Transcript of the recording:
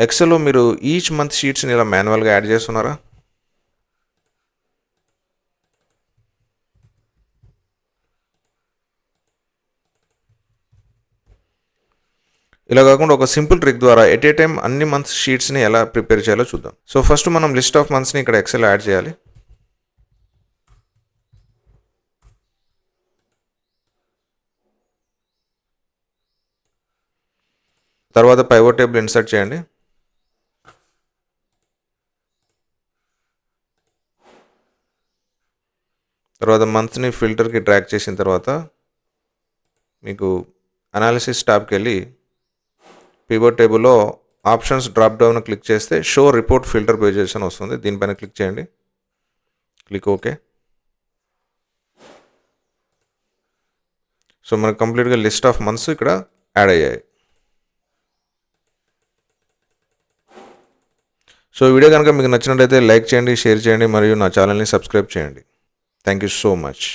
ఎక్సెల్లో మీరు each month షీట్స్ని ఇలా మాన్యువల్గా యాడ్ చేస్తున్నారా? ఇలా కాకుండా ఒక సింపుల్ ట్రిక్ ద్వారా ఎట్ ఏ టైం అన్ని మంత్స్ షీట్స్ని ఎలా ప్రిపేర్ చేయాలో చూద్దాం. సో ఫస్ట్ మనం లిస్ట్ ఆఫ్ మంత్స్ని ఇక్కడ ఎక్సెల్ యాడ్ చేయాలి. తర్వాత పైవట్ టేబుల్ ఇన్సర్ట్ చేయండి. తర్వాత మంత్స్ని ఫిల్టర్కి డ్రాగ్ చేసిన తర్వాత మీకు అనాలిసిస్ ట్యాబ్కి వెళ్ళి పివట్ టేబుల్లో ఆప్షన్స్ డ్రాప్ డౌన్ క్లిక్ చేస్తే షో రిపోర్ట్ ఫిల్టర్ పేజెస్ అని వస్తుంది. దీనిపైన క్లిక్ చేయండి. Click okay. సో మనకు కంప్లీట్గా లిస్ట్ ఆఫ్ మంత్స్ ఇక్కడ యాడ్ అయ్యాయి. సో వీడియో కనుక మీకు నచ్చినట్లయితే లైక్ చేయండి, షేర్ చేయండి మరియు నా ఛానల్ని సబ్స్క్రైబ్ చేయండి. Thank you so much.